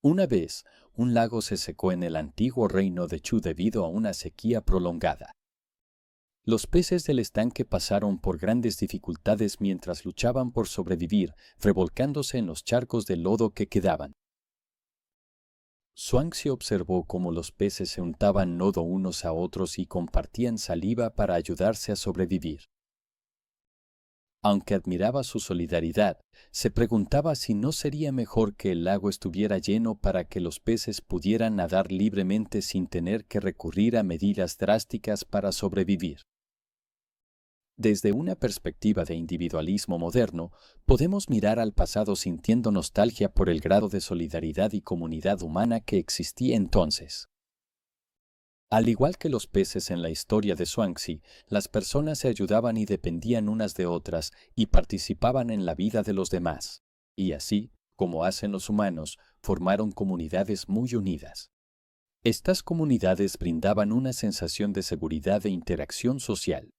Una vez, un lago se secó en el antiguo reino de Chu debido a una sequía prolongada. Los peces del estanque pasaron por grandes dificultades mientras luchaban por sobrevivir, revolcándose en los charcos de lodo que quedaban. Zhuangzi observó cómo los peces se untaban lodo unos a otros y compartían saliva para ayudarse a sobrevivir. Aunque admiraba su solidaridad, se preguntaba si no sería mejor que el lago estuviera lleno para que los peces pudieran nadar libremente sin tener que recurrir a medidas drásticas para sobrevivir. Desde una perspectiva de individualismo moderno, podemos mirar al pasado sintiendo nostalgia por el grado de solidaridad y comunidad humana que existía entonces. Al igual que los peces en la historia de Zhuangzi, las personas se ayudaban y dependían unas de otras y participaban en la vida de los demás. Y así, como hacen los humanos, formaron comunidades muy unidas. Estas comunidades brindaban una sensación de seguridad e interacción social.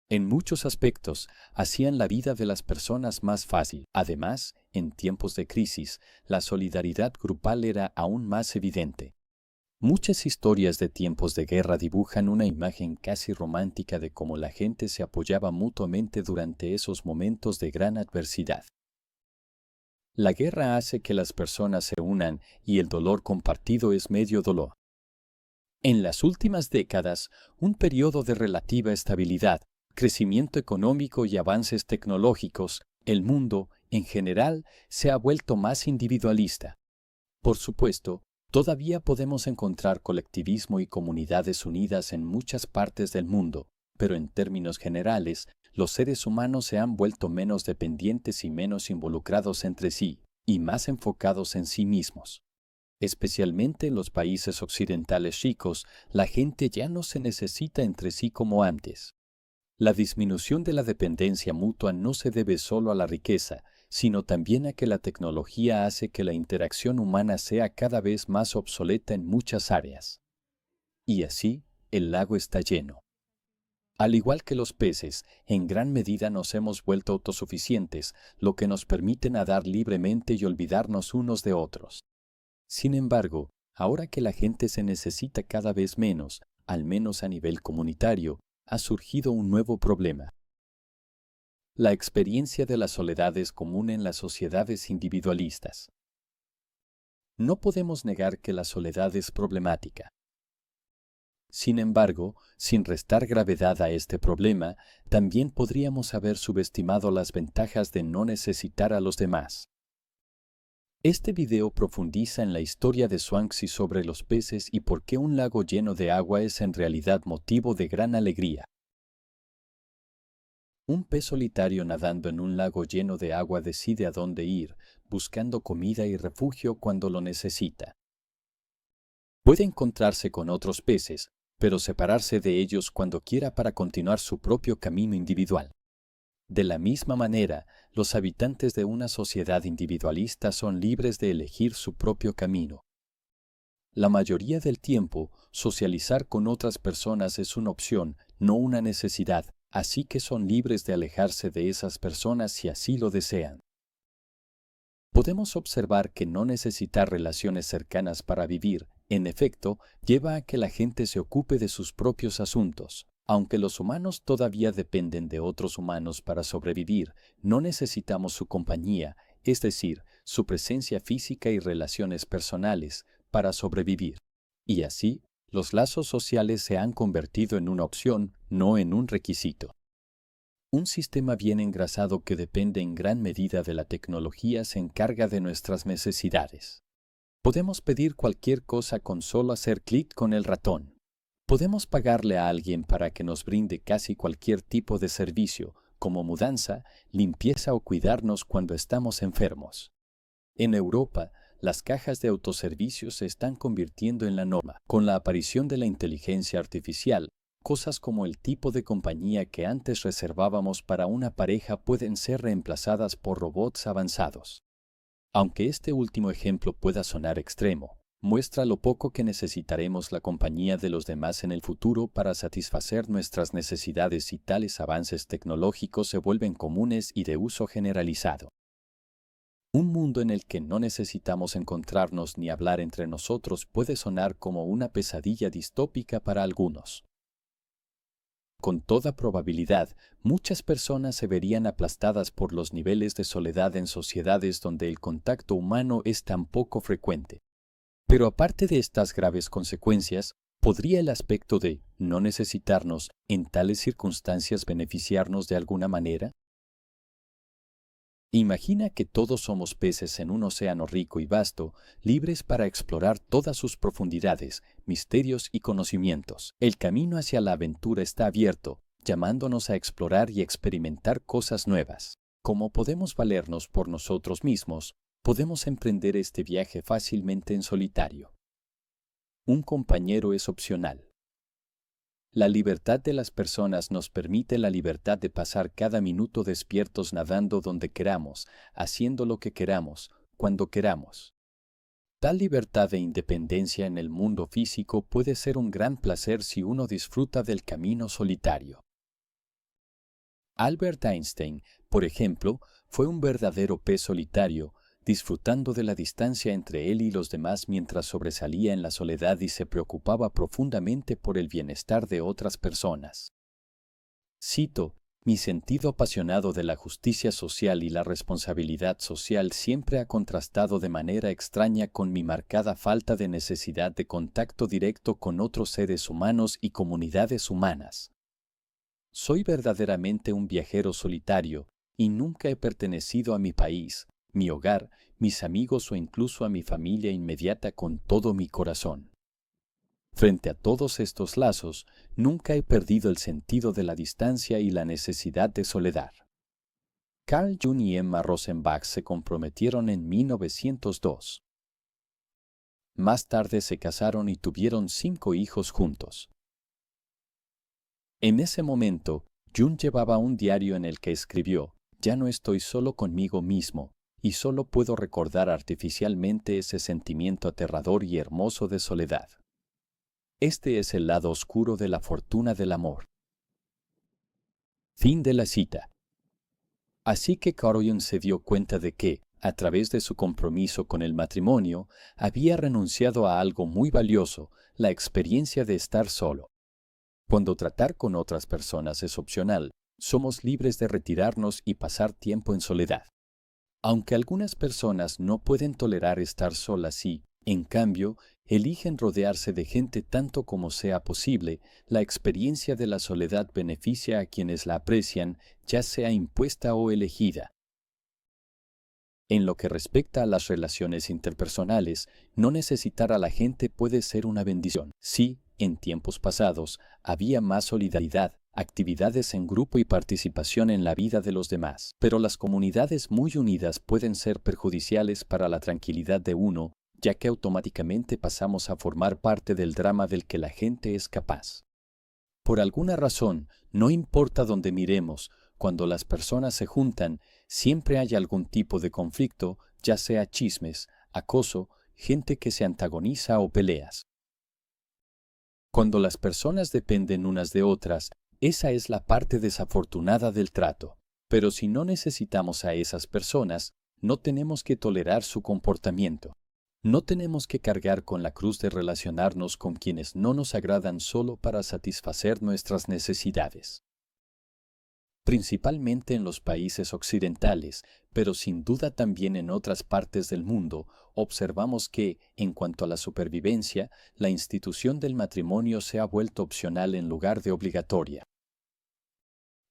En muchos aspectos, hacían la vida de las personas más fácil. Además, en tiempos de crisis, la solidaridad grupal era aún más evidente. Muchas historias de tiempos de guerra dibujan una imagen casi romántica de cómo la gente se apoyaba mutuamente durante esos momentos de gran adversidad. La guerra hace que las personas se unan y el dolor compartido es medio dolor. En las últimas décadas, un periodo de relativa estabilidad, crecimiento económico y avances tecnológicos, el mundo, en general, se ha vuelto más individualista. Por supuesto, todavía podemos encontrar colectivismo y comunidades unidas en muchas partes del mundo, pero en términos generales, los seres humanos se han vuelto menos dependientes y menos involucrados entre sí, y más enfocados en sí mismos. Especialmente en los países occidentales ricos, la gente ya no se necesita entre sí como antes. La disminución de la dependencia mutua no se debe solo a la riqueza, sino también a que la tecnología hace que la interacción humana sea cada vez más obsoleta en muchas áreas. Y así, el lago está lleno. Al igual que los peces, en gran medida nos hemos vuelto autosuficientes, lo que nos permite nadar libremente y olvidarnos unos de otros. Sin embargo, ahora que la gente se necesita cada vez menos, al menos a nivel comunitario, ha surgido un nuevo problema. La experiencia de la soledad es común en las sociedades individualistas. No podemos negar que la soledad es problemática. Sin embargo, sin restar gravedad a este problema, también podríamos haber subestimado las ventajas de no necesitar a los demás. Este video profundiza en la historia de Zhuangzi sobre los peces y por qué un lago lleno de agua es en realidad motivo de gran alegría. Un pez solitario nadando en un lago lleno de agua decide a dónde ir, buscando comida y refugio cuando lo necesita. Puede encontrarse con otros peces, pero separarse de ellos cuando quiera para continuar su propio camino individual. De la misma manera, los habitantes de una sociedad individualista son libres de elegir su propio camino. La mayoría del tiempo, socializar con otras personas es una opción, no una necesidad, así que son libres de alejarse de esas personas si así lo desean. Podemos observar que no necesitar relaciones cercanas para vivir, en efecto, lleva a que la gente se ocupe de sus propios asuntos. Aunque los humanos todavía dependen de otros humanos para sobrevivir, no necesitamos su compañía, es decir, su presencia física y relaciones personales, para sobrevivir. Y así, los lazos sociales se han convertido en una opción, no en un requisito. Un sistema bien engrasado que depende en gran medida de la tecnología se encarga de nuestras necesidades. Podemos pedir cualquier cosa con solo hacer clic con el ratón. Podemos pagarle a alguien para que nos brinde casi cualquier tipo de servicio, como mudanza, limpieza o cuidarnos cuando estamos enfermos. En Europa, las cajas de autoservicio se están convirtiendo en la norma. Con la aparición de la inteligencia artificial, cosas como el tipo de compañía que antes reservábamos para una pareja pueden ser reemplazadas por robots avanzados. Aunque este último ejemplo pueda sonar extremo, muestra lo poco que necesitaremos la compañía de los demás en el futuro para satisfacer nuestras necesidades y tales avances tecnológicos se vuelven comunes y de uso generalizado. Un mundo en el que no necesitamos encontrarnos ni hablar entre nosotros puede sonar como una pesadilla distópica para algunos. Con toda probabilidad, muchas personas se verían aplastadas por los niveles de soledad en sociedades donde el contacto humano es tan poco frecuente. Pero aparte de estas graves consecuencias, ¿podría el aspecto de no necesitarnos en tales circunstancias beneficiarnos de alguna manera? Imagina que todos somos peces en un océano rico y vasto, libres para explorar todas sus profundidades, misterios y conocimientos. El camino hacia la aventura está abierto, llamándonos a explorar y experimentar cosas nuevas. Como podemos valernos por nosotros mismos, podemos emprender este viaje fácilmente en solitario. Un compañero es opcional. La libertad de las personas nos permite la libertad de pasar cada minuto despiertos nadando donde queramos, haciendo lo que queramos, cuando queramos. Tal libertad e independencia en el mundo físico puede ser un gran placer si uno disfruta del camino solitario. Albert Einstein, por ejemplo, fue un verdadero pez solitario, disfrutando de la distancia entre él y los demás mientras sobresalía en la soledad y se preocupaba profundamente por el bienestar de otras personas. Cito, mi sentido apasionado de la justicia social y la responsabilidad social siempre ha contrastado de manera extraña con mi marcada falta de necesidad de contacto directo con otros seres humanos y comunidades humanas. Soy verdaderamente un viajero solitario y nunca he pertenecido a mi país, mi hogar, mis amigos o incluso a mi familia inmediata con todo mi corazón. Frente a todos estos lazos, nunca he perdido el sentido de la distancia y la necesidad de soledad. Carl Jung y Emma Rosenbach se comprometieron en 1902. Más tarde se casaron y tuvieron 5 hijos juntos. En ese momento, Jung llevaba un diario en el que escribió: «Ya no estoy solo conmigo mismo, y solo puedo recordar artificialmente ese sentimiento aterrador y hermoso de soledad. Este es el lado oscuro de la fortuna del amor». Fin de la cita. Así que Carl Jung se dio cuenta de que, a través de su compromiso con el matrimonio, había renunciado a algo muy valioso, la experiencia de estar solo. Cuando tratar con otras personas es opcional, somos libres de retirarnos y pasar tiempo en soledad. Aunque algunas personas no pueden tolerar estar solas y, en cambio, eligen rodearse de gente tanto como sea posible, la experiencia de la soledad beneficia a quienes la aprecian, ya sea impuesta o elegida. En lo que respecta a las relaciones interpersonales, no necesitar a la gente puede ser una bendición. Sí, en tiempos pasados, había más solidaridad, actividades en grupo y participación en la vida de los demás. Pero las comunidades muy unidas pueden ser perjudiciales para la tranquilidad de uno, ya que automáticamente pasamos a formar parte del drama del que la gente es capaz. Por alguna razón, no importa dónde miremos, cuando las personas se juntan, siempre hay algún tipo de conflicto, ya sea chismes, acoso, gente que se antagoniza o peleas. Cuando las personas dependen unas de otras, esa es la parte desafortunada del trato. Pero si no necesitamos a esas personas, no tenemos que tolerar su comportamiento. No tenemos que cargar con la cruz de relacionarnos con quienes no nos agradan solo para satisfacer nuestras necesidades. Principalmente en los países occidentales, pero sin duda también en otras partes del mundo, observamos que, en cuanto a la supervivencia, la institución del matrimonio se ha vuelto opcional en lugar de obligatoria.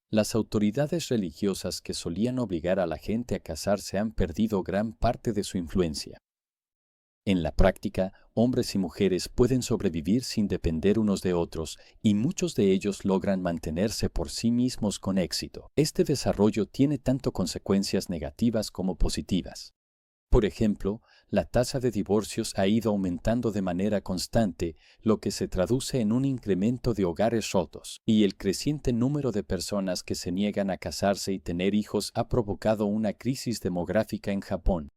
Las autoridades religiosas que solían obligar a la gente a casarse han perdido gran parte de su influencia. En la práctica, hombres y mujeres pueden sobrevivir sin depender unos de otros, y muchos de ellos logran mantenerse por sí mismos con éxito. Este desarrollo tiene tanto consecuencias negativas como positivas. Por ejemplo, la tasa de divorcios ha ido aumentando de manera constante, lo que se traduce en un incremento de hogares rotos, y el creciente número de personas que se niegan a casarse y tener hijos ha provocado una crisis demográfica en Japón.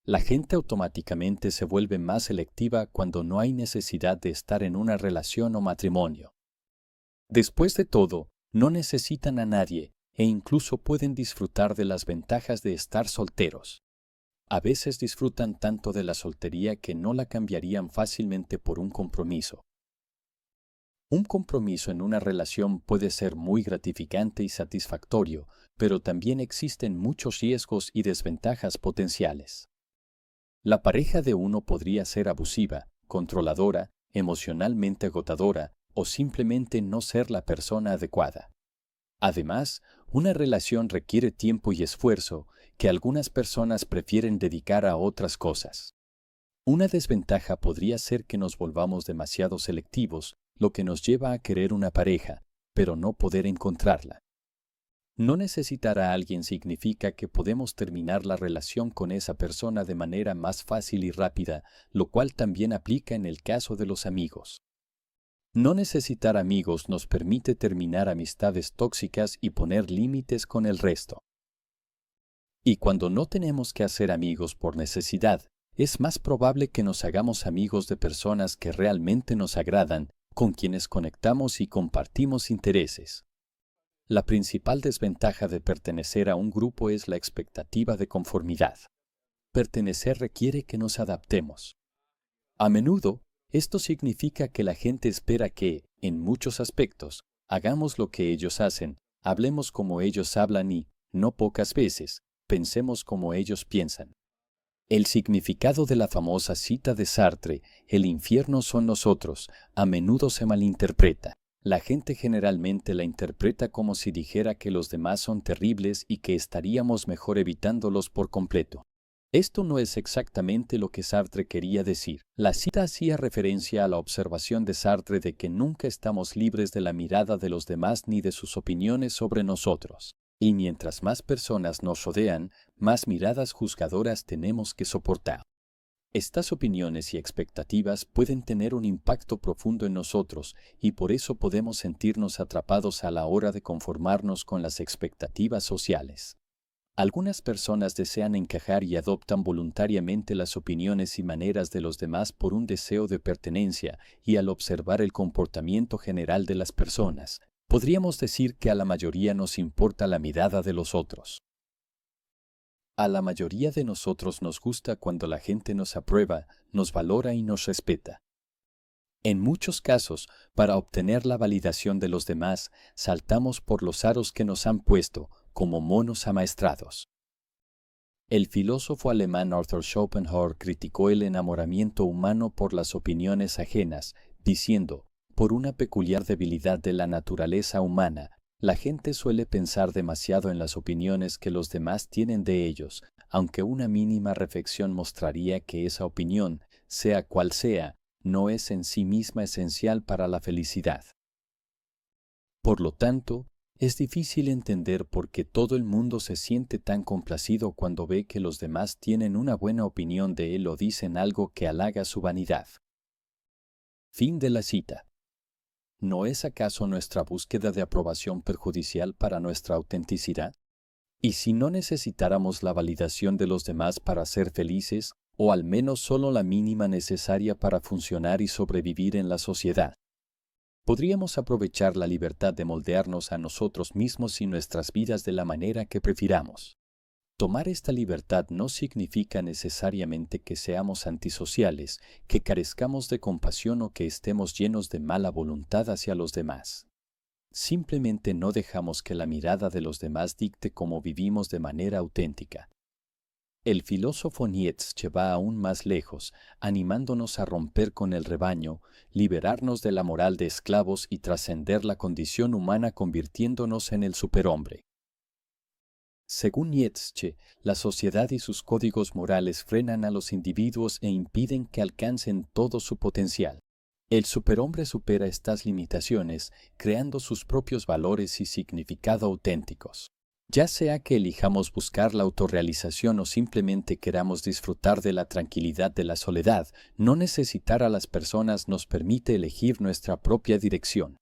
La gente automáticamente se vuelve más selectiva cuando no hay necesidad de estar en una relación o matrimonio. Después de todo, no necesitan a nadie e incluso pueden disfrutar de las ventajas de estar solteros. A veces disfrutan tanto de la soltería que no la cambiarían fácilmente por un compromiso. Un compromiso en una relación puede ser muy gratificante y satisfactorio, pero también existen muchos riesgos y desventajas potenciales. La pareja de uno podría ser abusiva, controladora, emocionalmente agotadora o simplemente no ser la persona adecuada. Además, una relación requiere tiempo y esfuerzo que algunas personas prefieren dedicar a otras cosas. Una desventaja podría ser que nos volvamos demasiado selectivos, lo que nos lleva a querer una pareja, pero no poder encontrarla. No necesitar a alguien significa que podemos terminar la relación con esa persona de manera más fácil y rápida, lo cual también aplica en el caso de los amigos. No necesitar amigos nos permite terminar amistades tóxicas y poner límites con el resto. Y cuando no tenemos que hacer amigos por necesidad, es más probable que nos hagamos amigos de personas que realmente nos agradan, con quienes conectamos y compartimos intereses. La principal desventaja de pertenecer a un grupo es la expectativa de conformidad. Pertenecer requiere que nos adaptemos. A menudo, esto significa que la gente espera que, en muchos aspectos, hagamos lo que ellos hacen, hablemos como ellos hablan y, no pocas veces, pensemos como ellos piensan. El significado de la famosa cita de Sartre, "El infierno son nosotros", a menudo se malinterpreta. La gente generalmente la interpreta como si dijera que los demás son terribles y que estaríamos mejor evitándolos por completo. Esto no es exactamente lo que Sartre quería decir. La cita hacía referencia a la observación de Sartre de que nunca estamos libres de la mirada de los demás ni de sus opiniones sobre nosotros. Y mientras más personas nos rodean, más miradas juzgadoras tenemos que soportar. Estas opiniones y expectativas pueden tener un impacto profundo en nosotros y por eso podemos sentirnos atrapados a la hora de conformarnos con las expectativas sociales. Algunas personas desean encajar y adoptan voluntariamente las opiniones y maneras de los demás por un deseo de pertenencia y al observar el comportamiento general de las personas, podríamos decir que a la mayoría nos importa la mirada de los otros. A la mayoría de nosotros nos gusta cuando la gente nos aprueba, nos valora y nos respeta. En muchos casos, para obtener la validación de los demás, saltamos por los aros que nos han puesto, como monos amaestrados. El filósofo alemán Arthur Schopenhauer criticó el enamoramiento humano por las opiniones ajenas, diciendo: por una peculiar debilidad de la naturaleza humana, la gente suele pensar demasiado en las opiniones que los demás tienen de ellos, aunque una mínima reflexión mostraría que esa opinión, sea cual sea, no es en sí misma esencial para la felicidad. Por lo tanto, es difícil entender por qué todo el mundo se siente tan complacido cuando ve que los demás tienen una buena opinión de él o dicen algo que halaga su vanidad. Fin de la cita. ¿No es acaso nuestra búsqueda de aprobación perjudicial para nuestra autenticidad? ¿Y si no necesitáramos la validación de los demás para ser felices, o al menos solo la mínima necesaria para funcionar y sobrevivir en la sociedad? Podríamos aprovechar la libertad de moldearnos a nosotros mismos y nuestras vidas de la manera que prefiramos. Tomar esta libertad no significa necesariamente que seamos antisociales, que carezcamos de compasión o que estemos llenos de mala voluntad hacia los demás. Simplemente no dejamos que la mirada de los demás dicte cómo vivimos de manera auténtica. El filósofo Nietzsche va aún más lejos, animándonos a romper con el rebaño, liberarnos de la moral de esclavos y trascender la condición humana convirtiéndonos en el superhombre. Según Nietzsche, la sociedad y sus códigos morales frenan a los individuos e impiden que alcancen todo su potencial. El superhombre supera estas limitaciones, creando sus propios valores y significado auténticos. Ya sea que elijamos buscar la autorrealización o simplemente queramos disfrutar de la tranquilidad de la soledad, no necesitar a las personas nos permite elegir nuestra propia dirección.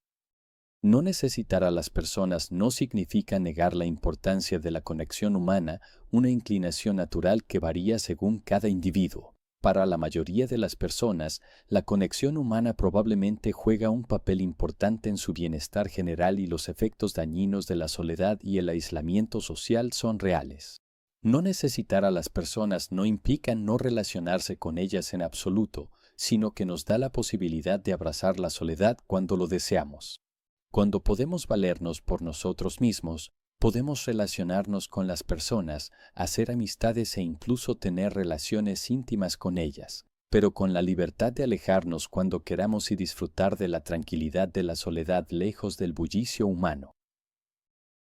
No necesitar a las personas no significa negar la importancia de la conexión humana, una inclinación natural que varía según cada individuo. Para la mayoría de las personas, la conexión humana probablemente juega un papel importante en su bienestar general y los efectos dañinos de la soledad y el aislamiento social son reales. No necesitar a las personas no implica no relacionarse con ellas en absoluto, sino que nos da la posibilidad de abrazar la soledad cuando lo deseamos. Cuando podemos valernos por nosotros mismos, podemos relacionarnos con las personas, hacer amistades e incluso tener relaciones íntimas con ellas, pero con la libertad de alejarnos cuando queramos y disfrutar de la tranquilidad de la soledad lejos del bullicio humano.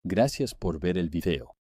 Gracias por ver el video.